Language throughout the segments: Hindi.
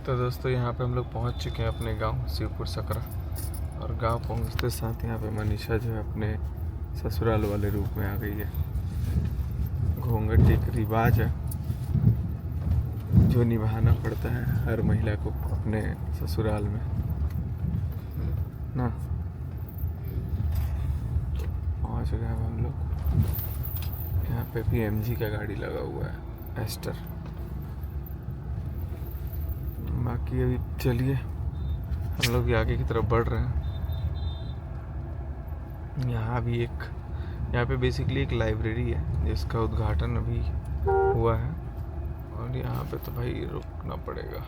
तो दोस्तों यहाँ पे हम लोग पहुँच चुके हैं अपने गांव शिवपुर सकरा। और गांव पहुँचते साथ यहाँ पे मनीषा जो है अपने ससुराल वाले रूप में आ गई है। घूंघट एक रिवाज है जो निभाना पड़ता है हर महिला को अपने ससुराल में ना। तो पहुँच गए हम लोग। यहाँ पे PMG का गाड़ी लगा हुआ है, एस्टर। बाकी अभी चलिए हम लोग आगे की तरफ बढ़ रहे हैं। यहाँ पे बेसिकली एक लाइब्रेरी है जिसका उद्घाटन अभी हुआ है और यहाँ पे तो भाई रुकना पड़ेगा।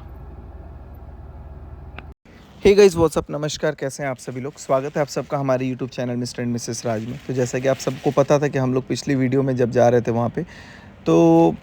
हे गाइस व्हाट्सअप, नमस्कार, कैसे हैं आप सभी लोग। स्वागत है आप सबका हमारे YouTube channel Mr and Mrs Raj में। तो जैसा कि आप सबको पता था कि हम लोग पिछली वीडियो में जब जा रहे थे वहाँ पे, तो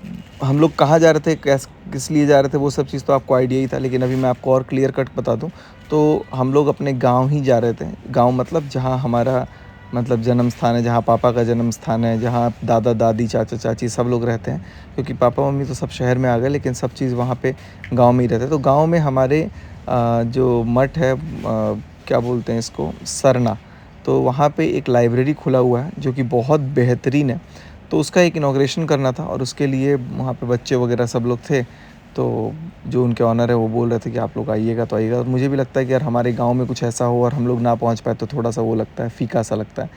हम लोग कहाँ जा रहे थे, किस लिए जा रहे थे, वो सब चीज़ तो आपको आइडिया ही था। लेकिन अभी मैं आपको और क्लियर कट बता दूँ तो हम लोग अपने गाँव ही जा रहे थे। गाँव मतलब जहाँ हमारा जन्म स्थान है, जहाँ पापा का जन्म स्थान है, जहाँ दादा दादी चाचा चाची सब लोग रहते हैं। क्योंकि पापा मम्मी तो सब शहर में आ गए, लेकिन सब चीज़ वहाँ पे गांव में ही रहते हैं। तो गांव में हमारे जो मठ है, क्या बोलते हैं इसको, सरना। तो वहाँ पे एक लाइब्रेरी खुला हुआ है जो कि बहुत बेहतरीन है। तो उसका एक इनॉग्रेशन करना था और उसके लिए वहाँ पे बच्चे वगैरह सब लोग थे। तो जो उनके ऑनर है वो बोल रहे थे कि आप लोग आइएगा तो आइएगा। और मुझे भी लगता है कि यार हमारे गांव में कुछ ऐसा हो और हम लोग ना पहुंच पाए तो थोड़ा सा वो लगता है, फीका सा लगता है।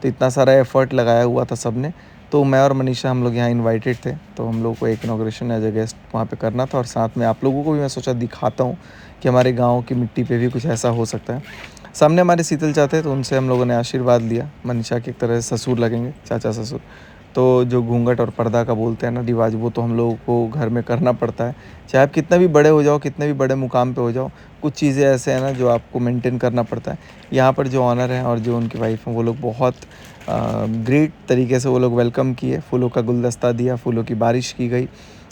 तो इतना सारा एफर्ट लगाया हुआ था सब ने। तो मैं और मनीषा हम लोग यहाँ इनवाइटेड थे, तो हम लोग को एक इनॉग्रेशन एज ए गेस्ट वहाँ पे करना था। और साथ में आप लोगों को भी मैं सोचा दिखाता हूँ कि हमारे गाँव की मिट्टी पे भी कुछ ऐसा हो सकता है। सामने हमारे शीतल चाचा थे, तो उनसे हम लोगों ने आशीर्वाद लिया। मनीषा की एक तरह से ससुर लगेंगे, चाचा ससुर। तो जो घूंघट और पर्दा का बोलते हैं ना रिवाज, वो तो हम लोगों को घर में करना पड़ता है। चाहे आप कितना भी बड़े हो जाओ, कितने भी बड़े मुकाम पे हो जाओ, कुछ चीज़ें ऐसे हैं ना जो आपको मेंटेन करना पड़ता है। यहाँ पर जो ऑनर हैं और जो उनकी वाइफ हैं, वो लोग बहुत ग्रेट तरीके से वो लोग वेलकम किए। फूलों का गुलदस्ता दिया, फूलों की बारिश की गई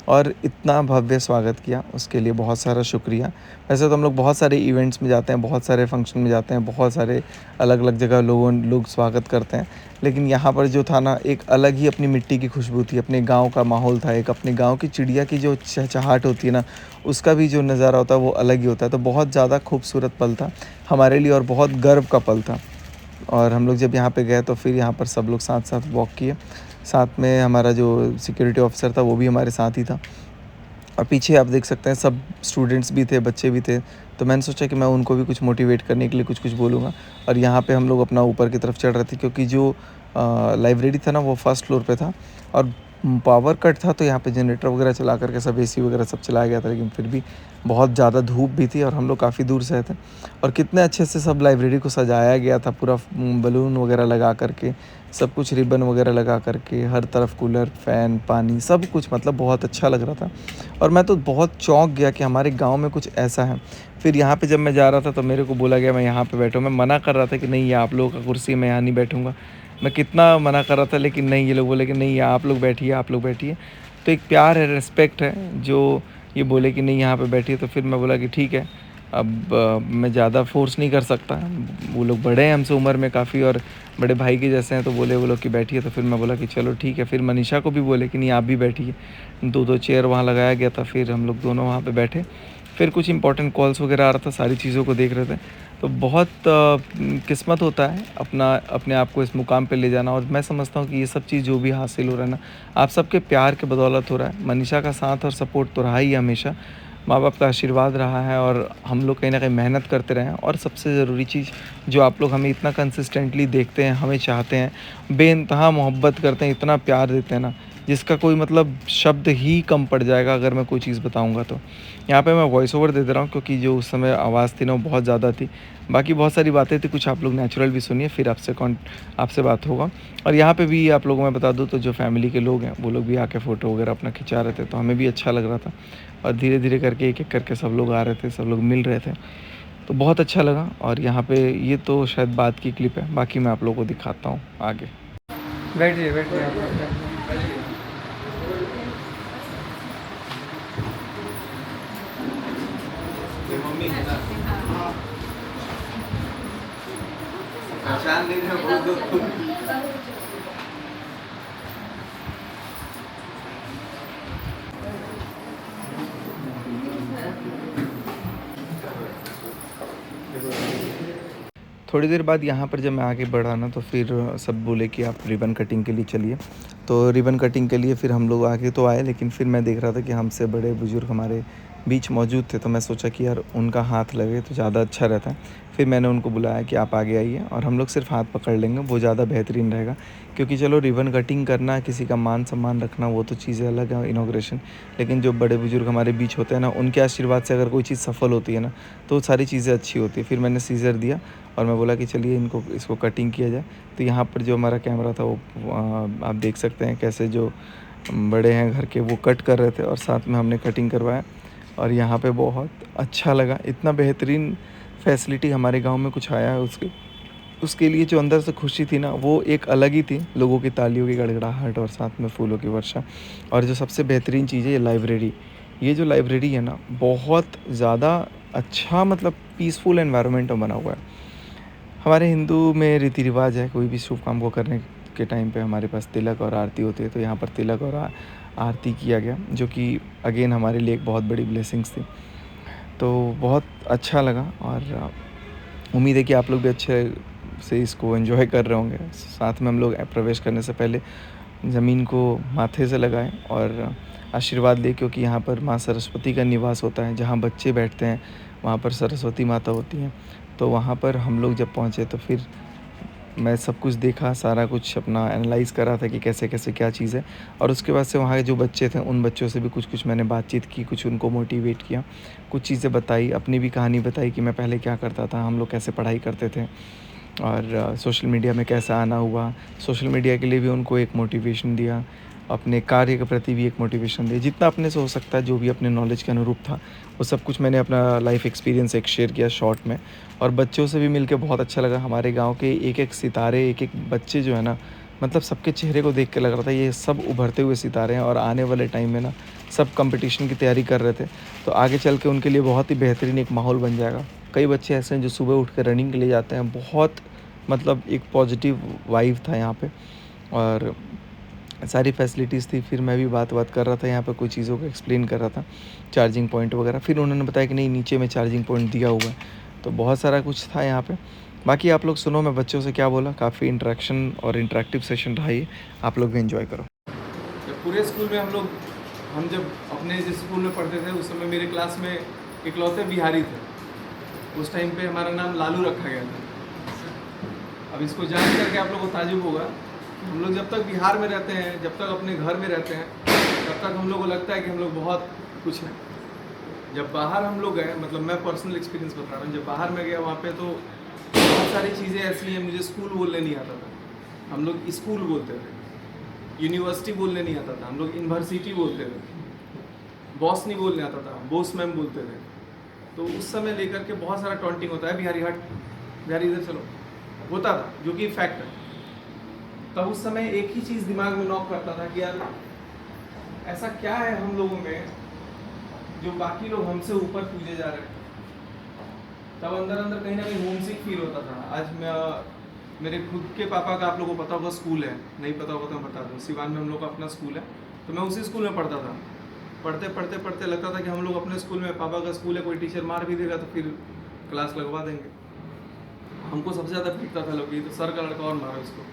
और इतना भव्य स्वागत किया, उसके लिए बहुत सारा शुक्रिया। वैसे तो हम लोग बहुत सारे इवेंट्स में जाते हैं, बहुत सारे फंक्शन में जाते हैं, बहुत सारे अलग अलग जगह लोग स्वागत करते हैं। लेकिन यहाँ पर जो था ना, एक अलग ही अपनी मिट्टी की खुशबू थी, अपने गांव का माहौल था, एक अपने गांव की चिड़िया की जो चहचहाट होती है ना, उसका भी जो नज़ारा होता है वो अलग ही होता है। तो बहुत ज़्यादा खूबसूरत पल था हमारे लिए और बहुत गर्व का पल था। और हम लोग जब यहाँ पे गए तो फिर यहाँ पर सब लोग साथ साथ वॉक किए। साथ में हमारा जो सिक्योरिटी ऑफिसर था वो भी हमारे साथ ही था। और पीछे आप देख सकते हैं सब स्टूडेंट्स भी थे, बच्चे भी थे। तो मैंने सोचा कि मैं उनको भी कुछ मोटिवेट करने के लिए कुछ कुछ बोलूँगा। और यहाँ पे हम लोग अपना ऊपर की तरफ चढ़ रहे थे, क्योंकि जो लाइब्रेरी था ना वो फर्स्ट फ्लोर पे था और पावर कट था। तो यहाँ पे जनरेटर वगैरह चला करके सब AC वगैरह सब चलाया गया था। लेकिन फिर भी बहुत ज़्यादा धूप भी थी और हम लोग काफ़ी दूर से थे। और कितने अच्छे से सब लाइब्रेरी को सजाया गया था, पूरा बलून वगैरह लगा करके, सब कुछ रिबन वगैरह लगा करके, हर तरफ कूलर, फ़ैन, पानी, सब कुछ, मतलब बहुत अच्छा लग रहा था। और मैं तो बहुत चौंक गया कि हमारे गांव में कुछ ऐसा है। फिर यहाँ पे जब मैं जा रहा था तो मेरे को बोला गया मैं यहाँ पे बैठूँ। मैं मना कर रहा था कि नहीं, ये आप लोगों का कुर्सी, मैं यहाँ नहीं बैठूँगा। मैं कितना मना कर रहा था, लेकिन नहीं, ये लोग बोले कि नहीं, आप लोग बैठिए, आप लोग बैठिए। तो एक प्यार है, रिस्पेक्ट है, जो ये बोले कि नहीं यहाँ पे बैठिए। तो फिर मैं बोला कि ठीक है। अब मैं ज़्यादा फोर्स नहीं कर सकता। वो लोग बड़े हैं हमसे उम्र में काफ़ी और बड़े भाई के जैसे हैं, तो बोले वो लोग कि बैठिए। तो फिर मैं बोला कि चलो ठीक है। फिर मनीषा को भी बोले कि नहीं, आप भी बैठिए। दो चेयर वहाँ लगाया गया था, फिर हम लोग दोनों वहाँ पे बैठे। फिर कुछ इंपॉर्टेंट कॉल्स वगैरह आ रहा था, सारी चीज़ों को देख रहे थे। तो बहुत किस्मत होता है अपने आप को इस मुकाम पे ले जाना। और मैं समझता हूँ कि ये सब चीज़ जो भी हासिल हो रहा है ना, आप सबके प्यार के बदौलत हो रहा है। मनीषा का साथ और सपोर्ट तो रहा ही है हमेशा, माँ बाप का आशीर्वाद रहा है और हम लोग कहीं ना कहीं मेहनत करते रहे हैं। और सबसे ज़रूरी चीज़, जो आप लोग हमें इतना कंसिस्टेंटली देखते हैं, हमें चाहते हैं, बेइंतहा मोहब्बत करते हैं, इतना प्यार देते हैं ना, जिसका कोई मतलब शब्द ही कम पड़ जाएगा अगर मैं कोई चीज़ बताऊंगा। तो यहाँ पे मैं वॉइस ओवर दे रहा हूँ, क्योंकि जो उस समय आवाज़ थी ना वो बहुत ज़्यादा थी। बाकी बहुत सारी बातें थी, कुछ आप लोग नेचुरल भी सुनिए, फिर आपसे बात होगा। और यहाँ पे भी आप लोगों में बता दूँ तो जो फैमिली के लोग हैं वो लोग भी आके फ़ोटो वगैरह अपना खिंचा रहे थे, तो हमें भी अच्छा लग रहा था। और धीरे धीरे करके एक एक करके सब लोग आ रहे थे, सब लोग मिल रहे थे, तो बहुत अच्छा लगा। और यहाँ पे ये तो शायद बात की क्लिप है, बाकी मैं आप लोगों को दिखाता हूँ आगे। बैठिए बैठिए आप लोग, बैठिए। मम्मी है ना, पहचान नहीं रहे, बोल दो तुम। थोड़ी देर बाद यहाँ पर जब मैं आगे बढ़ा ना, तो फिर सब बोले कि आप रिबन कटिंग के लिए चलिए। तो रिबन कटिंग के लिए फिर हम लोग आगे तो आए, लेकिन फिर मैं देख रहा था कि हमसे बड़े बुज़ुर्ग हमारे बीच मौजूद थे, तो मैं सोचा कि यार उनका हाथ लगे तो ज़्यादा अच्छा रहता है। फिर मैंने उनको बुलाया कि आप आगे आइए और हम लोग सिर्फ हाथ पकड़ लेंगे, वो ज़्यादा बेहतरीन रहेगा। क्योंकि चलो रिबन कटिंग करना, किसी का मान सम्मान रखना, वो तो चीज़ें अलग है, इनॉग्रेशन। लेकिन जो बड़े बुजुर्ग हमारे बीच होते हैं ना, उनके आशीर्वाद से अगर कोई चीज़ सफल होती है ना, तो सारी चीज़ें अच्छी होती है। फिर मैंने सीज़र दिया और मैं बोला कि चलिए इसको कटिंग किया जाए। तो यहाँ पर जो हमारा कैमरा था वो आप देख सकते हैं कैसे जो बड़े हैं घर के वो कट कर रहे थे और साथ में हमने कटिंग करवाया। और यहाँ पे बहुत अच्छा लगा, इतना बेहतरीन फैसिलिटी हमारे गांव में कुछ आया है। उसके उसके लिए जो अंदर से खुशी थी ना, वो एक अलग ही थी। लोगों की तालियों की गड़गड़ाहट और साथ में फूलों की वर्षा। और जो सबसे बेहतरीन चीज़ है, ये लाइब्रेरी। ये जो लाइब्रेरी है ना, बहुत ज़्यादा अच्छा, मतलब पीसफुल एनवायरनमेंट में बना हुआ है। हमारे हिंदू में रीति रिवाज है, कोई भी शुभ काम को करने के टाइम पे हमारे पास तिलक और आरती होती है। तो यहाँ पर तिलक और आरती किया गया, जो कि अगेन हमारे लिए एक बहुत बड़ी ब्लेसिंग्स थी। तो बहुत अच्छा लगा और उम्मीद है कि आप लोग भी अच्छे से इसको एंजॉय कर रहे होंगे। साथ में हम लोग प्रवेश करने से पहले ज़मीन को माथे से लगाएं और आशीर्वाद लें, क्योंकि यहाँ पर माँ सरस्वती का निवास होता है। जहाँ बच्चे बैठते हैं वहाँ पर सरस्वती माता होती हैं। तो वहाँ पर हम लोग जब पहुँचे तो फिर मैं सब कुछ देखा, सारा कुछ अपना एनालाइज़ करा था कि कैसे कैसे क्या चीज़ है। और उसके बाद से वहाँ के जो बच्चे थे, उन बच्चों से भी कुछ मैंने बातचीत की, कुछ उनको मोटिवेट किया, कुछ चीज़ें बताई, अपनी भी कहानी बताई कि मैं पहले क्या करता था, हम लोग कैसे पढ़ाई करते थे और सोशल मीडिया में कैसा आना हुआ। सोशल मीडिया के लिए भी उनको एक मोटिवेशन दिया, अपने कार्य के प्रति भी एक मोटिवेशन दिया, जितना अपने से हो सकता है, जो भी अपने नॉलेज के अनुरूप था वो सब कुछ मैंने अपना लाइफ एक्सपीरियंस एक शेयर किया शॉर्ट में। और बच्चों से भी मिलके बहुत अच्छा लगा। हमारे गांव के एक एक सितारे, एक एक बच्चे जो है ना, मतलब सबके चेहरे को देख के लग रहा था ये सब उभरते हुए सितारे हैं और आने वाले टाइम में ना सब कंपटीशन की तैयारी कर रहे थे। तो आगे चल के उनके लिए बहुत ही बेहतरीन एक माहौल बन जाएगा। कई बच्चे ऐसे हैं जो सुबह उठ कर रनिंग के लिए जाते हैं। बहुत मतलब एक पॉजिटिव वाइब था यहाँ पे और सारी फैसिलिटीज़ थी। फिर मैं भी बात कर रहा था, यहाँ पर कोई चीज़ों को एक्सप्लेन कर रहा था, चार्जिंग पॉइंट वगैरह। फिर उन्होंने बताया कि नहीं, नीचे में चार्जिंग पॉइंट दिया हुआ है। तो बहुत सारा कुछ था यहाँ पे। बाकी आप लोग सुनो मैं बच्चों से क्या बोला। काफ़ी इंटरेक्शन और इंटरेक्टिव सेशन रहा ये, आप लोग भी एंजॉय करो। जब पूरे स्कूल में हम जब अपने जिस स्कूल में पढ़ते थे, उस समय मेरे क्लास में इकलौते बिहारी थे। उस टाइम पे हमारा नाम लालू रखा गया था। अब इसको जान करके आप लोग को ताजुब होगा, हम लोग जब तक बिहार में रहते हैं, जब तक अपने घर में रहते हैं, तब तक हम लोग को लगता है कि हम लोग बहुत कुछ हैं। जब बाहर हम लोग गए, मतलब मैं पर्सनल एक्सपीरियंस बता रहा हूँ, जब बाहर में गया वहाँ पे तो बहुत सारी चीज़ें ऐसी हैं। मुझे स्कूल बोलने नहीं आता था, हम लोग स्कूल बोलते थे। यूनिवर्सिटी बोलने नहीं आता था, हम लोग यूनिवर्सिटी बोलते थे। बॉस नहीं बोलने आता था, बॉस मैम बोलते थे। तो उस समय लेकर के बहुत सारा टॉन्टिंग होता है, बिहारी हट, बिहारी इधर चलो, होता था, जो कि फैक्ट है। तब उस समय एक ही चीज़ दिमाग में नॉक करता था कि यार ऐसा क्या है हम लोगों में जो बाकी लोग हमसे ऊपर पूजे जा रहे हैं। तब अंदर अंदर कहीं ना कहीं होमसिक फील होता था। आज मैं मेरे खुद के पापा का आप लोगों को पता होगा स्कूल है, नहीं पता होगा तो मैं बता दूँ, सिवान में हम लोग का अपना स्कूल है। तो मैं उसी स्कूल में पढ़ता था। पढ़ते पढ़ते पढ़ते लगता था कि हम लोग अपने स्कूल में, पापा का स्कूल है, कोई टीचर मार भी देगा तो फिर क्लास लगवा देंगे। हमको सबसे ज़्यादा पीटता था लोग, ये तो सर का लड़का और मारो इसको,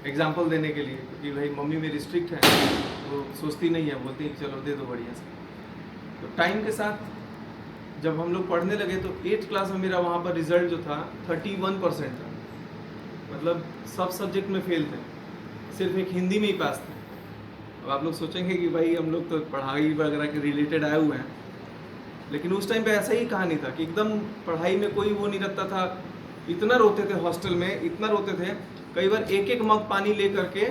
एग्जाम्पल देने के लिए, क्योंकि भाई मम्मी मेरी स्ट्रिक्ट है, तो सोचती नहीं है, बोलती है चलो दे दो बढ़िया से। तो टाइम के साथ जब हम लोग पढ़ने लगे तो 8th क्लास में मेरा वहाँ पर रिजल्ट जो था 31% था। मतलब सब सब्जेक्ट में फेल थे, सिर्फ एक हिंदी में ही पास थे। अब आप लोग सोचेंगे कि भाई हम लोग तो पढ़ाई वगैरह के रिलेटेड आए हुए हैं, लेकिन उस टाइम पे ऐसा ही कहानी था कि एकदम पढ़ाई में कोई वो नहीं रखता था। इतना रोते थे हॉस्टल में, इतना रोते थे, कई बार एक एक मग पानी ले करके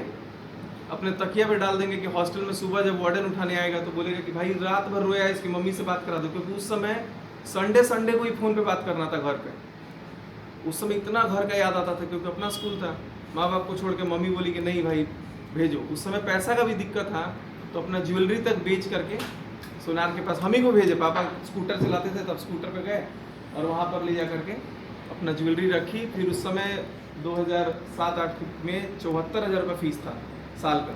अपने तकिया पे डाल देंगे कि हॉस्टल में सुबह जब वार्डन उठाने आएगा तो बोलेगा कि भाई रात भर रोया है, इसकी मम्मी से बात करा दो। क्योंकि उस समय संडे को ही फ़ोन पे बात करना था घर पे। उस समय इतना घर का याद आता था, क्योंकि अपना स्कूल था, माँ बाप को छोड़ के मम्मी बोली कि नहीं भाई भेजो। उस समय पैसा का भी दिक्कत था, तो अपना ज्वेलरी तक बेच करके सोनार के पास हम ही को भेजे। पापा स्कूटर चलाते थे, तब स्कूटर पे गए और वहाँ पर ले जा करके अपना ज्वेलरी रखी। फिर उस समय 2007-8 में 74,000 रुपये फीस था साल का।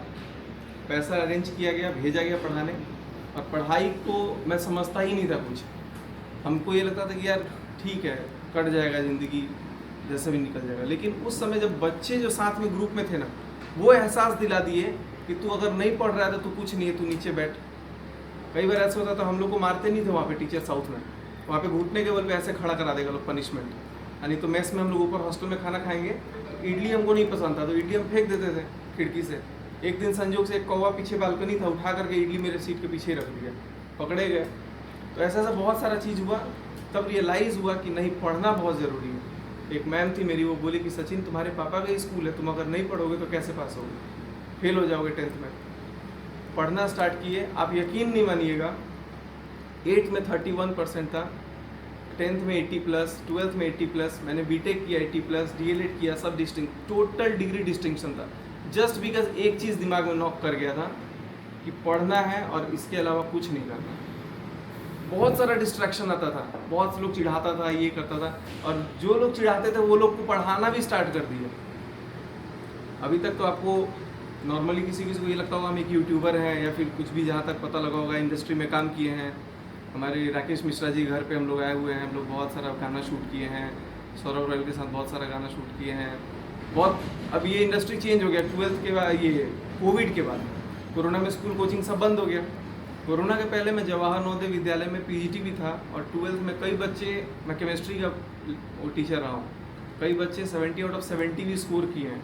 पैसा अरेंज किया गया, भेजा गया पढ़ाने। और पढ़ाई को मैं समझता ही नहीं था कुछ। हमको ये लगता था कि यार ठीक है, कट जाएगा ज़िंदगी, जैसे भी निकल जाएगा। लेकिन उस समय जब बच्चे जो साथ में ग्रुप में थे ना, वो एहसास दिला दिए कि तू अगर नहीं पढ़ रहा है तो तू कुछ नहीं है, तू नीचे बैठ। कई बार ऐसा होता था, हम लोग को मारते नहीं थे वहाँ पे टीचर साउथ में, वहाँ पे घुटने के बल पे ऐसे खड़ा करा देगा लोग पनिशमेंट। यानी तो मेस में हम लोग ऊपर हॉस्टल में खाना खाएंगे, तो इडली हमको नहीं पसंद था तो इडली हम फेंक देते थे खिड़की से। एक दिन संजोग से एक कौवा पीछे बालकनी था, उठा करके इडली मेरे सीट के पीछे रख दिया, पकड़े गए। तो ऐसा ऐसा बहुत सारा चीज़ हुआ। तब रियलाइज़ हुआ कि नहीं, पढ़ना बहुत ज़रूरी है। एक मैम थी मेरी, वो बोली कि सचिन तुम्हारे पापा का स्कूल है, तुम अगर नहीं पढ़ोगे तो कैसे पास होगे, फेल हो जाओगे 10th में। पढ़ना स्टार्ट किए, आप यकीन नहीं मानिएगा, 8th में 31% था, 10th में 80+, 12th में 80+, मैंने बीटेक किया 80+, डीएलएड किया, सब टोटल डिग्री डिस्टिंक्शन था। जस्ट बिकॉज एक चीज़ दिमाग में नॉक कर गया था कि पढ़ना है और इसके अलावा कुछ नहीं करना। बहुत सारा डिस्ट्रैक्शन आता था, बहुत से लोग चिढ़ाता था, ये करता था, और जो लोग चिढ़ाते थे वो लोग को पढ़ाना भी स्टार्ट कर दिया। अभी तक तो आपको नॉर्मली किसी को ये लगता होगा हम एक यूट्यूबर हैं या फिर कुछ भी, जहाँ तक पता लगा होगा इंडस्ट्री में काम किए हैं। हमारे राकेश मिश्रा जी घर पे हम लोग आए हुए हैं, हम लोग बहुत सारा गाना शूट किए हैं, सौरभ रॉयल के साथ बहुत सारा गाना शूट किए हैं। बहुत अब ये इंडस्ट्री चेंज हो गया 12th के बाद, ये कोविड के बाद कोरोना में स्कूल कोचिंग सब बंद हो गया। कोरोना के पहले मैं जवाहर नवोदय विद्यालय में पीजीटी भी था, और 12th में कई बच्चे, मैं केमिस्ट्री का वो टीचर रहा हूँ, कई बच्चे 70 आउट ऑफ 70 भी स्कोर किए हैं।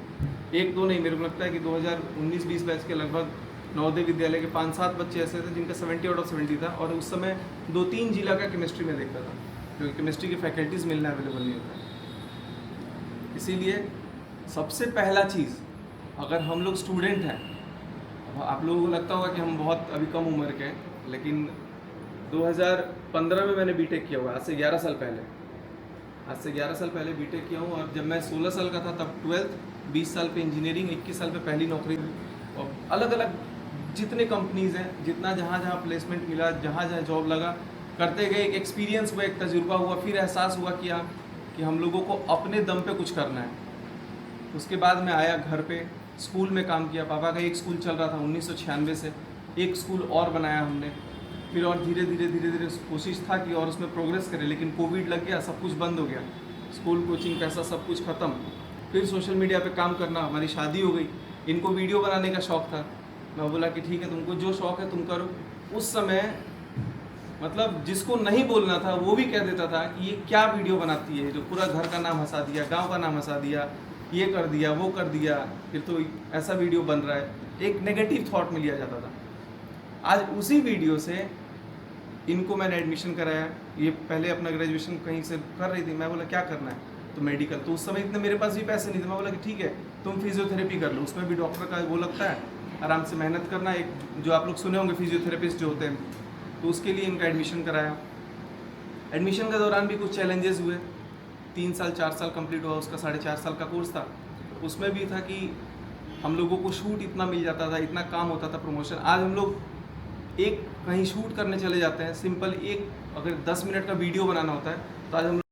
एक दो नहीं, मेरे को लगता है कि 2019-20 बैच के लगभग नवोदय विद्यालय के 5-7 बच्चे ऐसे थे जिनका 70 आउट ऑफ 70 था। और उस समय 2-3 जिला का केमिस्ट्री में देखता था, क्योंकि केमिस्ट्री की फैकल्टीज़ मिलना अवेलेबल नहीं होता है। इसीलिए सबसे पहला चीज़, अगर हम लोग स्टूडेंट हैं, आप लोगों को लगता होगा कि हम बहुत अभी कम उम्र के हैं, लेकिन 2015 में मैंने बीटेक किया हुआ, आज से 11 साल पहले बीटेक किया हूँ। और जब मैं 16 साल का था तब 12th, 20 साल पे इंजीनियरिंग, 21 साल पे पहली नौकरी हुई। और अलग अलग जितने कंपनीज़ हैं, जितना जहाँ जहाँ प्लेसमेंट मिला, जहाँ जहाँ जॉब लगा, करते गए, एक एक्सपीरियंस हुआ, एक तजुर्बा हुआ, फिर एहसास हुआ कि हम लोगों को अपने दम पे कुछ करना है। उसके बाद मैं आया घर पे, स्कूल में काम किया। पापा का एक स्कूल चल रहा था 1996 से, एक स्कूल और बनाया हमने, फिर और धीरे धीरे कोशिश था कि और उसमें प्रोग्रेस करें, लेकिन कोविड लग गया, सब कुछ बंद हो गया, स्कूल कोचिंग पैसा सब कुछ ख़त्म। फिर सोशल मीडिया पे काम करना, हमारी शादी हो गई, इनको वीडियो बनाने का शौक़ था। मैं बोला कि ठीक है, तुमको जो शौक़ है तुम करो। उस समय मतलब जिसको नहीं बोलना था वो भी कह देता था कि ये क्या वीडियो बनाती है, जो पूरा घर का नाम हंसा दिया, गाँव का नाम हंसा दिया, ये कर दिया, वो कर दिया, फिर तो ऐसा वीडियो बन रहा है। एक नेगेटिव थॉट में लिया जाता था। आज उसी वीडियो से इनको मैंने एडमिशन कराया। ये पहले अपना ग्रेजुएशन कहीं से कर रही थी, मैं बोला क्या करना है, तो मेडिकल। तो उस समय इतने मेरे पास भी पैसे नहीं थे, मैं बोला कि ठीक है तुम फिजियोथेरेपी कर लो, उसमें भी डॉक्टर का वो लगता है, आराम से मेहनत करना। एक जो आप लोग सुने होंगे फिजियोथेरेपिस्ट जो होते हैं, तो उसके लिए इनका एडमिशन कराया। एडमिशन के दौरान भी कुछ चैलेंजेस हुए। 3 साल 4 साल कंप्लीट हुआ, उसका 4.5 साल का कोर्स था। उसमें भी था कि हम लोगों को शूट इतना मिल जाता था, इतना काम होता था, प्रमोशन। आज हम लोग एक कहीं शूट करने चले जाते हैं, सिंपल एक अगर 10 मिनट का वीडियो बनाना होता है, तो आज हम लोग,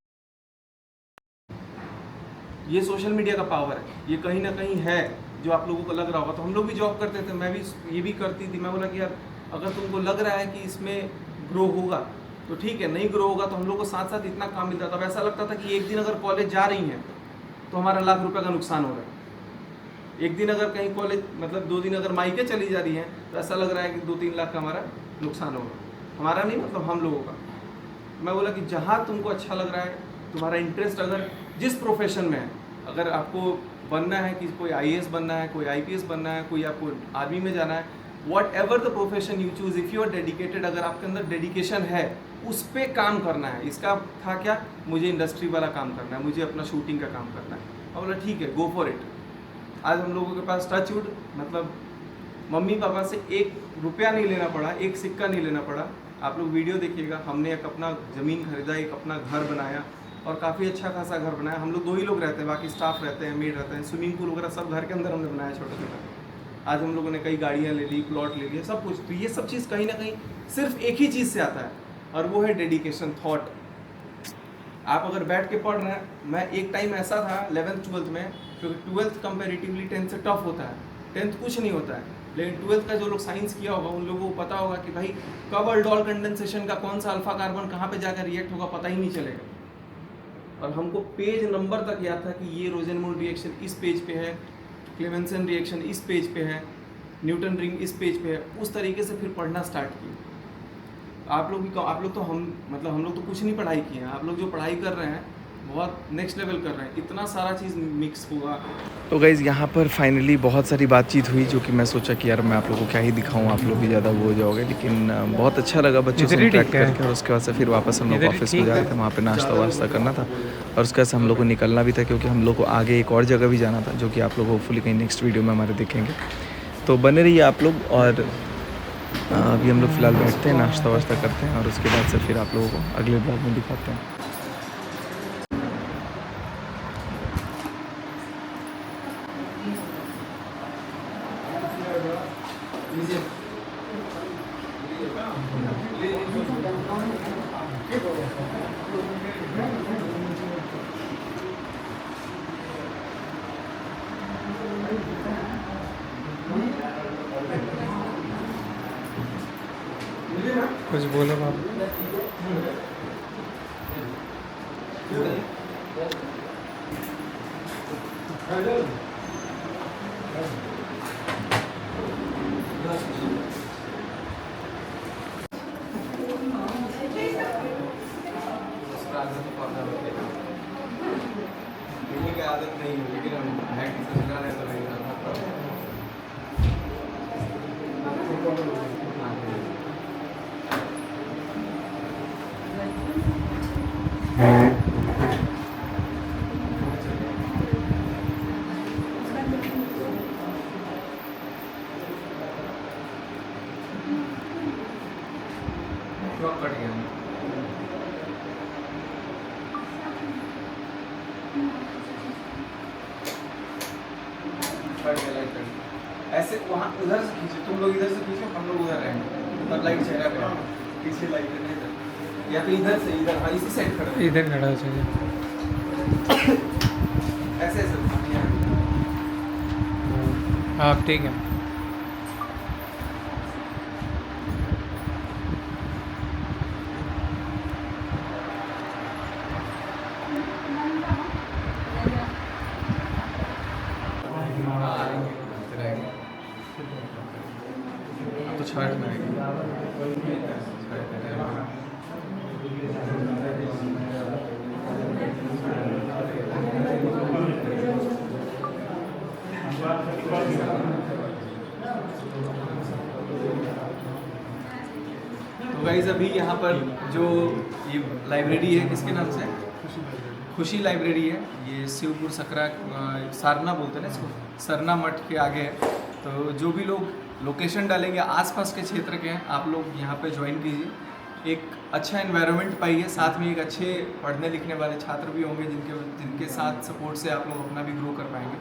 ये सोशल मीडिया का पावर है, ये कहीं ना कहीं है, जो आप लोगों को लग रहा होगा। तो हम लोग भी जॉब करते थे, मैं भी ये भी करती थी। मैं बोला कि यार अगर तुमको लग रहा है कि इसमें ग्रो होगा तो ठीक है, नहीं ग्रो होगा तो हम लोग को साथ साथ इतना काम मिलता था। ऐसा लगता था कि एक दिन अगर कॉलेज जा रही हैं तो हमारा लाख रुपए का नुकसान हो रहा है। एक दिन अगर कहीं कॉलेज, मतलब 2 दिन अगर मायके चली जा रही हैं, तो ऐसा लग रहा है कि 2-3 लाख का हमारा नुकसान होगा। हमारा नहीं, मतलब हम लोगों का। मैं बोला कि जहाँ तुमको अच्छा लग रहा है, तुम्हारा इंटरेस्ट अगर जिस प्रोफेशन में है, अगर आपको बनना है कि कोई IAS बनना है, कोई IPS बनना है, कोई आपको आर्मी में जाना है, whatever the profession you choose, if you are dedicated, अगर आपके अंदर डेडिकेशन है, उस पर काम करना है। इसका था क्या, मुझे इंडस्ट्री वाला काम करना है, मुझे अपना शूटिंग का काम करना है। और बोला ठीक है, गो फॉर इट। आज हम लोगों के पास टचवुड, मतलब मम्मी पापा से 1 रुपया नहीं लेना पड़ा, 1 सिक्का नहीं लेना पड़ा। आप लोग वीडियो देखिएगा, हमने एक अपना ज़मीन खरीदा, एक अपना घर बनाया, और काफ़ी अच्छा खासा घर बनाया। हम लोग 2 ही लोग रहते हैं, बाकी स्टाफ रहते हैं, मेड रहते हैं, स्विमिंग पूल वगैरह सब घर के अंदर हमने बनाया छोटा छोटा। आज हम लोगों ने कई गाड़ियाँ ले ली, प्लॉट ले लिए, सब कुछ। तो ये सब चीज़ कहीं ना कहीं सिर्फ एक ही चीज़ से आता है, और वो है डेडिकेशन, थॉट। आप अगर बैठ के पढ़ रहे हैं, मैं एक टाइम ऐसा था 11th 12th में, क्योंकि 12th कंपेरेटिवली 10th से टफ होता है, 10th कुछ नहीं होता है, लेकिन 12th का जो लोग साइंस किया होगा उन लोगों को पता होगा कि भाई कब अल्डोल कंडेंसेशन का कौन सा अल्फा कार्बन कहाँ पे जाकर रिएक्ट होगा, पता ही नहीं चलेगा। और हमको पेज नंबर तक याद था कि ये रोजेनमूड रिएक्शन इस पेज पे है, क्लेमेंसन रिएक्शन इस पेज पे है, न्यूटन रिंग इस पेज पे है। उस तरीके से फिर पढ़ना स्टार्ट किया। आप लोग तो हम लोग तो कुछ नहीं पढ़ाई किए हैं। आप लोग जो पढ़ाई कर रहे हैं बहुत नेक्स्ट लेवल कर रहे हैं, इतना सारा चीज़ मिक्स होगा। तो गाइज़ यहाँ पर फाइनली बहुत सारी बातचीत हुई, जो कि मैं सोचा कि यार मैं आप लोगों को क्या ही दिखाऊँ, आप लोग भी ज़्यादा वो हो जाओगे, लेकिन बहुत अच्छा लगा बच्चों से इंटरेक्ट करके। और उसके बाद से फिर वापस हम लोग ऑफिस में जा रहे थे, वहाँ पे नाश्ता वाश्ता करना था और उसके बाद से हम लोग को निकलना भी था, क्योंकि हम लोग को आगे एक और जगह भी जाना था, जो कि आप लोग होपफुली कहीं नेक्स्ट वीडियो में हमारे देखेंगे। तो बने रहिए आप लोग। और अभी हम लोग फ़िलहाल बैठते हैं, नाश्ता वाश्ता करते हैं और उसके बाद से फिर आप लोगों को अगले ब्लॉग में दिखाते हैं। कुछ बोलो बाबू। आदत नहीं है, लेकिन हम है कि ससुराल है तो नहीं करना पड़ता। कट गया ऐसे वहाँ उधर से खींचो, तुम लोग इधर से खींचो, हम लोग उधर रहेंगे, तब लाइट चेहरा पे पीछे लाइट नहीं इधर, या तो इधर से इधर। हाँ इसी साइड खड़ा, इधर खड़ा हो चाहिए। ऐसे ऐसे हाँ ठीक है। तो छठ में आएगी। तो गाइस अभी यहाँ पर जो ये लाइब्रेरी है, किसके नाम से? खुशी लाइब्रेरी है। ये शिवपुर सकरा सारना बोलते हैं ना इसको, सरना मठ के आगे है। तो जो भी लोग लोकेशन डालेंगे आसपास के क्षेत्र के हैं, आप लोग यहाँ पे ज्वाइन कीजिए। एक अच्छा एनवायरनमेंट पाइए, साथ में एक अच्छे पढ़ने लिखने वाले छात्र भी होंगे जिनके साथ सपोर्ट से आप लोग अपना भी ग्रो कर पाएंगे।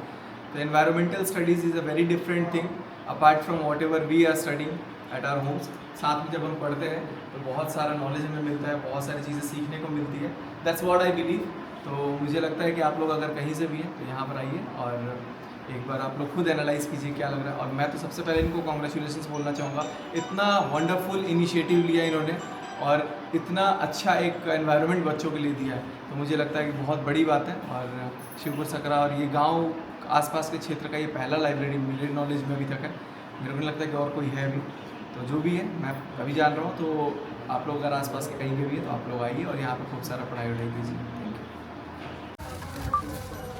तो environmental studies is a very different thing apart from whatever we are studying at our homes. साथ में जब हम पढ़ते हैं तो बहुत सारा नॉलेज हमें मिलता है, बहुत सारी चीज़ें सीखने को मिलती है। That's what I believe. तो मुझे लगता है कि आप लोग अगर कहीं से भी हैं तो यहाँ पर आइए और एक बार आप लोग खुद एनालाइज़ कीजिए क्या लग रहा है। और मैं तो सबसे पहले इनको कॉन्ग्रेचुलेशंस बोलना चाहूँगा, इतना वंडरफुल इनिशिएटिव लिया इन्होंने और इतना अच्छा एक एनवायरनमेंट बच्चों के लिए दिया है। तो मुझे लगता है कि बहुत बड़ी बात है। और शिवपुर सकरा और ये गांव आसपास के क्षेत्र का ये पहला लाइब्रेरी मेरे नॉलेज में अभी तक है। मेरे को नहीं लगता कि और कोई है भी। तो जो भी है मैं अभी जान रहा हूँ, तो आप लोग अगर आसपास के कहीं के भी है तो आप लोग आइए और यहाँ पर खूब सारा पढ़ाई वढ़ाई कीजिए। Thank you.